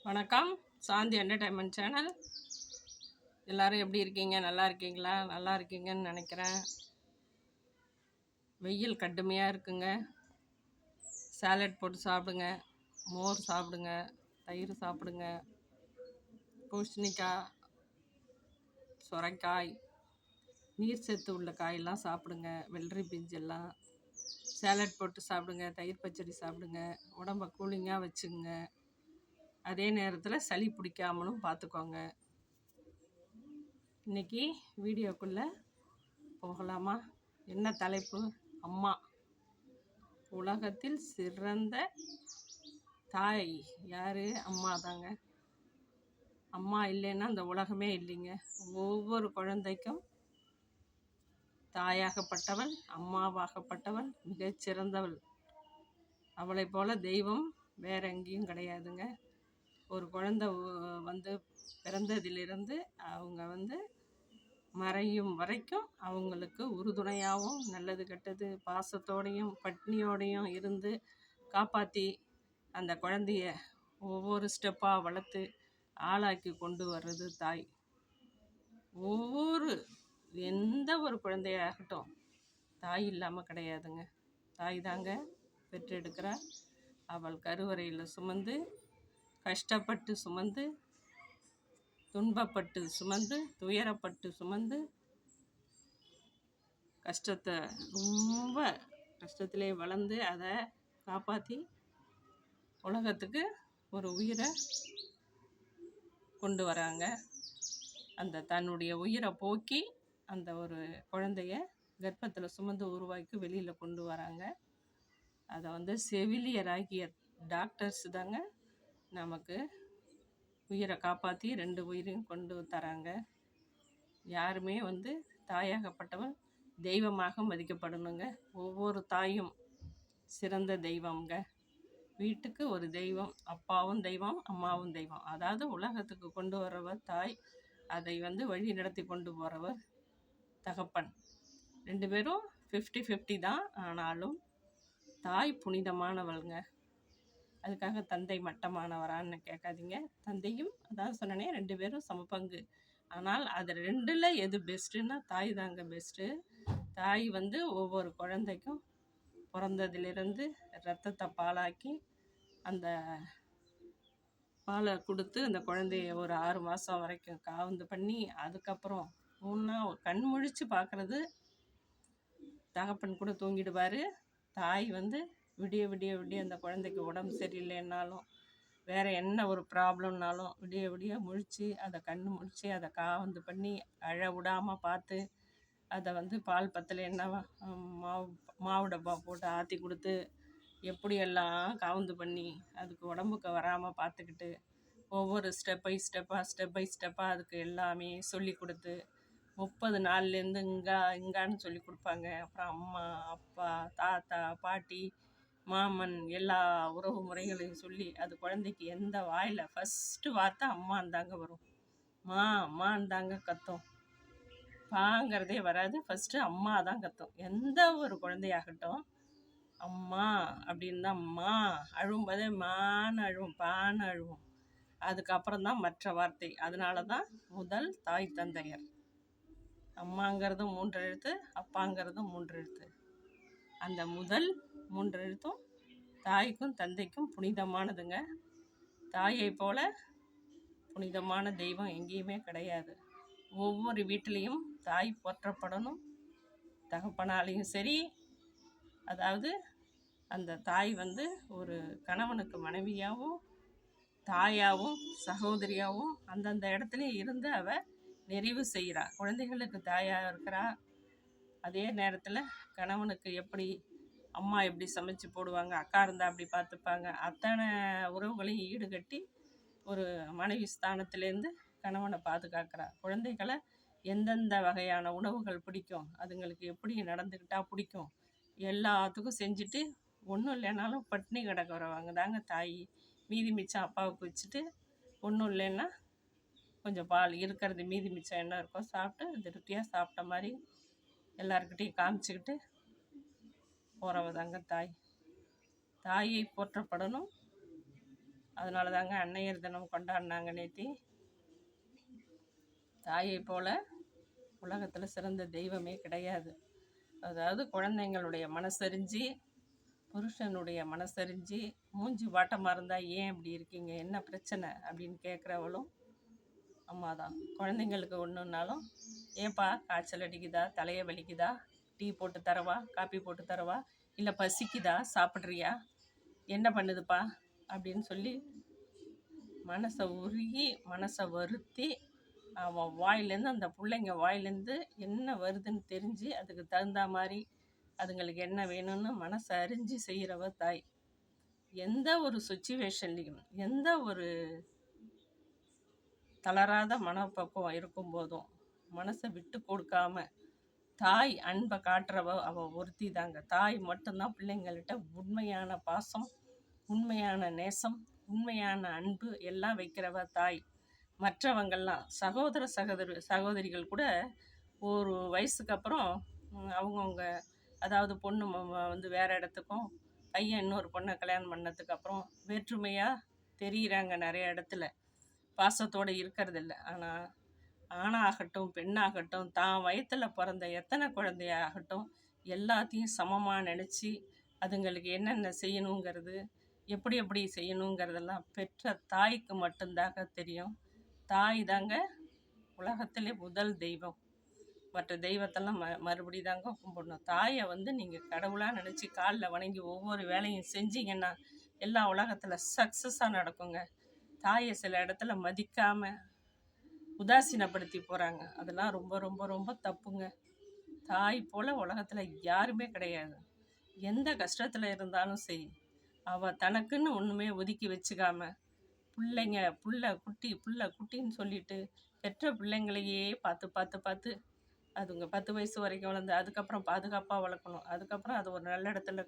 வணக்கம். சாந்தி entertainment channel. எல்லோரும் எப்படி இருக்கீங்க? நல்லா இருக்கீங்களா? நல்லா இருக்கீங்கன்னு நினைக்கிறேன். வெயில் கடுமையாக இருக்குங்க. சாலட் போட்டு சாப்பிடுங்க, மோர் சாப்பிடுங்க, தயிர் சாப்பிடுங்க, பூசணிக்காய், சுரைக்காய், நீர் சத்து உள்ள காயெல்லாம் சாப்பிடுங்க. வெள்ளரி பிஞ்செல்லாம் சாலட் போட்டு சாப்பிடுங்க, தயிர் பச்சடி சாப்பிடுங்க. உடம்ப கூலிங்காக வச்சுங்க. அதே நேரத்தில் சளி பிடிக்காமலும் பார்த்துக்கோங்க. இன்றைக்கி வீடியோக்குள்ளே போகலாமா? என்ன தலைப்பு? அம்மா. உலகத்தில் சிறந்த தாய் யார்? அம்மா தாங்க. அம்மா இல்லைன்னா அந்த உலகமே இல்லைங்க. ஒவ்வொரு குழந்தைக்கும் தாயாகப்பட்டவள், அம்மாவாகப்பட்டவள் மிகச்சிறந்தவள். அவளை போல் தெய்வம் வேற எங்கேயும் கிடையாதுங்க. ஒரு குழந்தை பிறந்ததிலிருந்து அவங்க மறையும் வரைக்கும் அவங்களுக்கு உறுதுணையாகவும் நல்லது கெட்டது பாசத்தோடையும் பட்னியோடையும் இருந்து காப்பாற்றி அந்த குழந்தைய ஒவ்வொரு ஸ்டெப்பாக வளர்த்து ஆளாக்கி கொண்டு வர்றது தாய். எந்த ஒரு குழந்தையாகட்டும் தாய் இல்லாமல் கிடையாதுங்க. தாய் தாங்க பெற்றெடுக்கிறா. அவள் கருவறையில் சுமந்து, கஷ்டப்பட்டு சுமந்து, துன்பப்பட்டு சுமந்து, துயரப்பட்டு சுமந்து, ரொம்ப கஷ்டத்திலே வளர்ந்து அதை காப்பாற்றி உலகத்துக்கு ஒரு உயிரை கொண்டு வராங்க. அந்த தன்னுடைய உயிரை போக்கி அந்த ஒரு குழந்தைய கர்ப்பத்தில் சுமந்து உருவாக்கி வெளியில் கொண்டு வராங்க. அதை செவிலியராகிய டாக்டர்ஸ் தாங்க நமக்கு உயிரை காப்பாற்றி 2 உயிரையும் கொண்டு தராங்க. யாருமே தாயாகப்பட்டவள் தெய்வமாக மதிக்கப்படணுங்க. ஒவ்வொரு தாயும் சிறந்த தெய்வம்ங்க. வீட்டுக்கு ஒரு தெய்வம், அப்பாவும் தெய்வம், அம்மாவும் தெய்வம். அதாவது உலகத்துக்கு கொண்டு வரவர் தாய், அதை வழி நடத்தி கொண்டு போகிறவர் தகப்பன். 2 பேரும் 50-50 தான். ஆனாலும் தாய் புனிதமானவள்ங்க. அதுக்காக தந்தை மட்டமானவரான்னு கேட்காதீங்க. தந்தையும் அதான் சொன்னனே, 2 பேரும் சமபங்கு. ஆனால் அது 2ல் எது பெஸ்ட்டுன்னா தாய் தாங்க பெஸ்ட்டு. தாய் ஒவ்வொரு குழந்தைக்கும் பிறந்ததிலிருந்து ரத்தத்தை பாலாக்கி அந்த பாலை கொடுத்து அந்த குழந்தைய ஒரு 6 மாதம் வரைக்கும் காவந்து பண்ணி, அதுக்கப்புறம் கண் முழித்து பார்க்குறது. தகப்பன் கூட தூங்கிடுவார். தாய் விடிய விடிய விடிய அந்த குழந்தைக்கு உடம்பு சரியில்லைன்னாலும் வேறு என்ன ஒரு ப்ராப்ளம்னாலும் விடிய விடிய முழித்து அதை கண் முழித்து அதை காவந்து பண்ணி அழ விடாமல் பார்த்து அதை பால் பத்தலைன்னா மாவு டப்பா போட்டு ஆற்றி கொடுத்து எப்படியெல்லாம் காவந்து பண்ணி அதுக்கு உடம்புக்கு வராமல் பார்த்துக்கிட்டு ஒவ்வொரு ஸ்டெப் பை ஸ்டெப்பாக அதுக்கு எல்லாமே சொல்லி கொடுத்து 30 நாள்லேருந்து இங்கான்னு சொல்லி கொடுப்பாங்க. அப்புறம் அம்மா, அப்பா, தாத்தா, பாட்டி, மாமன் எல்லா உறவு முறைகளையும் சொல்லி அது குழந்தைக்கு எந்த வாயில் ஃபஸ்ட்டு வார்த்தை அம்மாந்தாங்க வரும். அம்மாந்தாங்க கத்தும். பாங்கிறதே வராது. ஃபஸ்ட்டு அம்மா தான் கத்தும். எந்த ஒரு குழந்தையாகட்டும் அம்மா அப்படின்னு தான். அம்மா அழும்போதே மான்னு அழுவும், பான்னு அழுவும். அதுக்கப்புறம் தான் மற்ற வார்த்தை. அதனால தான் முதல் தாய் தந்தையர். அம்மாங்கிறதும் 3 எழுத்து, அப்பாங்கிறதும் 3 எழுத்து. அந்த முதல் 3 எழுத்தும் தாய்க்கும் தந்தைக்கும் புனிதமானதுங்க. தாயை போல புனிதமான தெய்வம் எங்கேயுமே கிடையாது. ஒவ்வொரு வீட்டிலையும் தாய் போற்றப்படணும். தகப்பனாலையும் சரி, அதாவது அந்த தாய் ஒரு கணவனுக்கு மனைவியாகவும் தாயாகவும் சகோதரியாகவும் அந்தந்த இடத்துலையும் இருந்து அவள் நிறைவு செய்கிறா. குழந்தைகளுக்கு தாயாக இருக்கிறா. அதே நேரத்தில் கணவனுக்கு எப்படி அம்மா எப்படி சமைச்சு போடுவாங்க, அக்கா இருந்தால் அப்படி பார்த்துப்பாங்க, அத்தனை உறவுகளையும் ஈடுகட்டி ஒரு மனைவி ஸ்தானத்துலேருந்து கணவனை பாதுகாக்கிறா. குழந்தைகளை எந்தெந்த வகையான உணவுகள் பிடிக்கும், அதுங்களுக்கு எப்படி நடந்துக்கிட்டால் பிடிக்கும், எல்லாத்துக்கும் செஞ்சுட்டு ஒன்றும் இல்லைனாலும் பட்னி கிடக்கிறவங்க தாங்க தாய். மீதி மிச்சம் அப்பாவுக்கு வச்சுட்டு ஒன்றும் இல்லைன்னா கொஞ்சம் பால் இருக்கிறது மீதி மிச்சம் என்ன இருக்கோ சாப்பிட்டு திருப்தியாக சாப்பிட்ட மாதிரி எல்லாருக்கிட்டையும் காமிச்சிக்கிட்டு போகிறவ தாங்க தாய். தாயை போற்றப்படணும். அதனால தாங்க அன்னையர் தினம் கொண்டாடினாங்க நேத்தி. தாயை போல உலகத்தில் சிறந்த தெய்வமே கிடையாது. அதாவது குழந்தைங்களுடைய மனசறிஞ்சு, புருஷனுடைய மனசறிஞ்சு, மூஞ்சி வாட்டமாக இருந்தால் ஏன் இப்படி இருக்கீங்க, என்ன பிரச்சனை அப்படின்னு கேட்குறவளும் அம்மா தான். குழந்தைங்களுக்கு ஒன்றுனாலும், ஏப்பா காய்ச்சல் அடிக்குதா, தலையை வலிக்குதா, டீ போட்டு தரவா, காப்பி போட்டு தரவா, இல்லை பசிக்குதா, சாப்பிட்றியா, என்ன பண்ணுதுப்பா அப்படின்னு சொல்லி மனசை உருகி மனசை வருத்தி அவன் வாயிலேருந்து, அந்த பிள்ளைங்க வாயிலேருந்து என்ன வருதுன்னு தெரிஞ்சு அதுக்கு தகுந்த மாதிரி அதுங்களுக்கு என்ன வேணும்னு மனசை அறிஞ்சு செய்கிறவ தாய். எந்த ஒரு சுச்சுவேஷன்லையும், எந்த ஒரு தளராத மனப்பக்குவம் இருக்கும்போதும் மனசை விட்டு கொடுக்காம தாய் அன்பை காட்டுறவ அவள் ஒருத்தி தாங்க. தாய் மட்டும்தான் பிள்ளைங்கள்கிட்ட உண்மையான பாசம், உண்மையான நேசம், உண்மையான அன்பு எல்லாம் வைக்கிறவ தாய். மற்றவங்கள்லாம் சகோதரிகள் கூட ஒரு வயசுக்கு அப்புறம் அவங்கவுங்க, அதாவது பொண்ணு வந்து வேறு இடத்துக்கும், பையன் இன்னொரு பொண்ணை கல்யாணம் பண்ணதுக்கு அப்புறம் வேற்றுமையாக தெரிகிறாங்க. நிறைய இடத்துல பாசத்தோடு இருக்கிறதில்ல. ஆனால் ஆணாகட்டும் பெண்ணாகட்டும், தான் வயத்தில் பிறந்த எத்தனை குழந்தையாகட்டும் எல்லாத்தையும் சமமாக நினச்சி அதுங்களுக்கு என்னென்ன செய்யணுங்கிறது, எப்படி எப்படி செய்யணுங்கிறதெல்லாம் பெற்ற தாய்க்கு மட்டும்தாக தெரியும். தாய் தாங்க உலகத்திலே முதல் தெய்வம். மற்ற தெய்வத்தெல்லாம் மறுபடி தாங்க கும்பிடணும். தாயை வந்து நீங்கள் கடவுளாக நினச்சி காலில் வணங்கி ஒவ்வொரு வேலையும் செஞ்சீங்கன்னா எல்லாம் உலகத்தில் சக்ஸஸாக நடக்குங்க. தாயை சில இடத்துல மதிக்காமல் உதாசீனப்படுத்தி போகிறாங்க. அதெல்லாம் ரொம்ப ரொம்ப ரொம்ப தப்புங்க. தாய் போல் உலகத்தில் யாருமே கிடையாது. எந்த கஷ்டத்தில் இருந்தாலும் சரி, அவள் தனக்குன்னு ஒன்றுமே ஒதுக்கி வச்சுக்காம பிள்ளைங்க புள்ள குட்டின்னு சொல்லிட்டு பெற்ற பிள்ளைங்களையே பார்த்து பார்த்து பார்த்து அதுங்க 10 வயசு வரைக்கும் வளர்ந்து அதுக்கப்புறம் பாதுகாப்பாக வளர்க்கணும். அதுக்கப்புறம் அது ஒரு நல்ல இடத்துல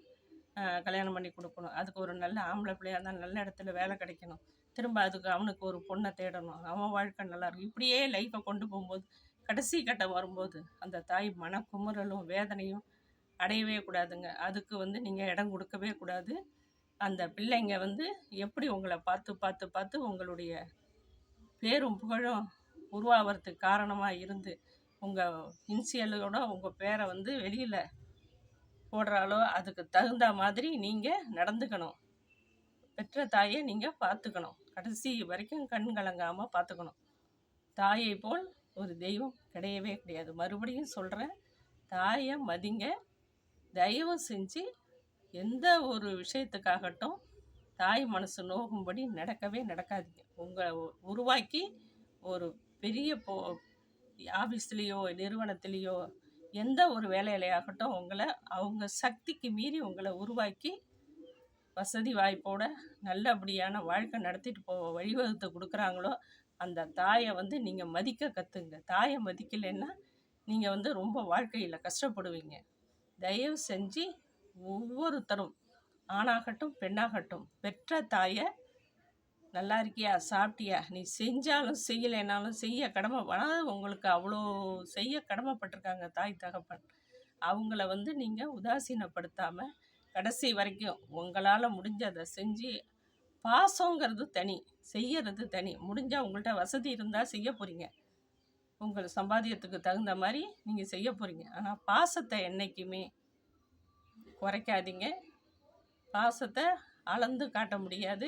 கல்யாணம் பண்ணி கொடுக்கணும். அதுக்கு ஒரு நல்ல ஆம்பளை பிள்ளையாக இருந்தால் நல்ல இடத்துல வேலை கிடைக்கணும். திரும்ப அதுக்கு அவனுக்கு ஒரு பொண்ணை தேடணும். அவன் வாழ்க்கை நல்லாயிருக்கும். இப்படியே லைஃப்பை கொண்டு போகும்போது கடைசி கட்டம் வரும்போது அந்த தாய் மனக்குமுறலும் வேதனையும் அடையவே கூடாதுங்க. அதுக்கு வந்து நீங்கள் இடம் கொடுக்கவே கூடாது. அந்த பிள்ளைங்க வந்து எப்படி உங்களை பார்த்து பார்த்து பார்த்து உங்களுடைய பேரும் புகழும் உருவாகிறதுக்கு காரணமாக இருந்து உங்கள் இன்சியலோட உங்கள் பேரை வந்து வெளியில் போடுறாலோ அதுக்கு தகுந்த மாதிரி நீங்கள் நடந்துக்கணும். பெற்ற தாயை நீங்கள் பார்த்துக்கணும். கடைசி வரைக்கும் கண் கலங்காமல் பார்த்துக்கணும். தாயை போல் ஒரு தெய்வம் கிடையவே கிடையாது. மறுபடியும் சொல்கிறேன், தாயை மதிங்க. தயவு செஞ்சு எந்த ஒரு விஷயத்துக்காகட்டும் தாய் மனசு நோகும்படி நடக்கவே நடக்காதீங்க. உங்கள் உருவாக்கி ஒரு பெரிய ஆஃபீஸ்லேயோ நிறுவனத்துலேயோ எந்த ஒரு வேலையிலையாகட்டும் உங்களை அவங்க சக்திக்கு மீறி உங்களை உருவாக்கி வசதி வாய்ப்போட நல்லபடியான வாழ்க்கை நடத்திட்டு வழிவகுத்து கொடுக்குறாங்களோ அந்த தாயை வந்து நீங்கள் மதிக்க கற்றுங்க. தாயை மதிக்கலைன்னா நீங்கள் வந்து ரொம்ப வாழ்க்கையில் கஷ்டப்படுவீங்க. தயவு செஞ்சு ஒவ்வொருத்தரும் ஆணாகட்டும் பெண்ணாகட்டும் பெற்ற தாயை நல்லா இருக்கியா, சாப்பிட்டியா, நீ செஞ்சாலும் செய்யலைனாலும் செய்ய கடமை, ஆனால் உங்களுக்கு அவ்வளோ செய்ய கடமைப்பட்டிருக்காங்க தாய் தகப்பன். அவங்கள வந்து நீங்கள் உதாசீனப்படுத்தாமல் கடைசி வரைக்கும் உங்களால் முடிஞ்சதை செஞ்சு, பாசங்கிறது தனி, செய்யறது தனி. முடிஞ்சால் உங்கள்கிட்ட வசதி இருந்தால் செய்ய போகிறீங்க, உங்கள் சம்பாத்தியத்துக்கு தகுந்த மாதிரி நீங்கள் செய்ய போகிறீங்க. ஆனால் பாசத்தை என்றைக்குமே குறைக்காதீங்க. பாசத்தை அளந்து காட்ட முடியாது,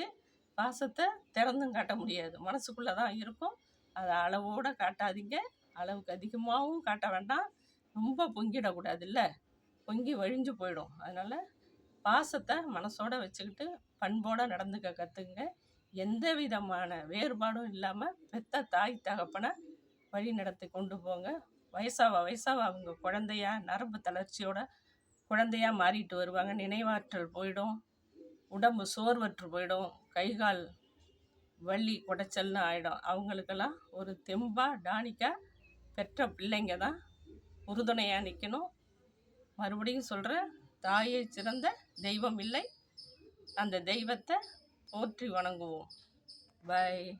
பாசத்தை திறந்தும் காட்ட முடியாது, மனசுக்குள்ளே தான் இருக்கும். அதை அளவோடு காட்டாதீங்க. அளவுக்கு அதிகமாகவும் காட்ட வேண்டாம், ரொம்ப பொங்கிடக்கூடாது, இல்லை பொங்கி வழிஞ்சு போயிடும். அதனால் பாசத்தை மனசோட வச்சுக்கிட்டு பண்போடு நடந்துக்க கற்றுங்க. எந்த விதமான வேறுபாடும் இல்லாமல் பெத்த தாய் தகப்பனை வழி நடத்தி கொண்டு போங்க. வயசாக அவங்க குழந்தையா நரம்பு தளர்ச்சியோட குழந்தையா மாறிட்டு வருவாங்க. நினைவாற்றல் போயிடும், உடம்பு சோர்வற்று போயிடும், கைகால் வலி குடைச்சல்னு ஆகிடும். அவங்களுக்கெல்லாம் ஒரு தெம்பாக டானிக்காக பெற்ற பிள்ளைங்க தான் உறுதுணையாக நிற்கணும். மறுபடியும் சொல்கிறேன், தாயை சிறந்த தெய்வம் இல்லை. அந்த தெய்வத்தை போற்றி வணங்குவோம். பை.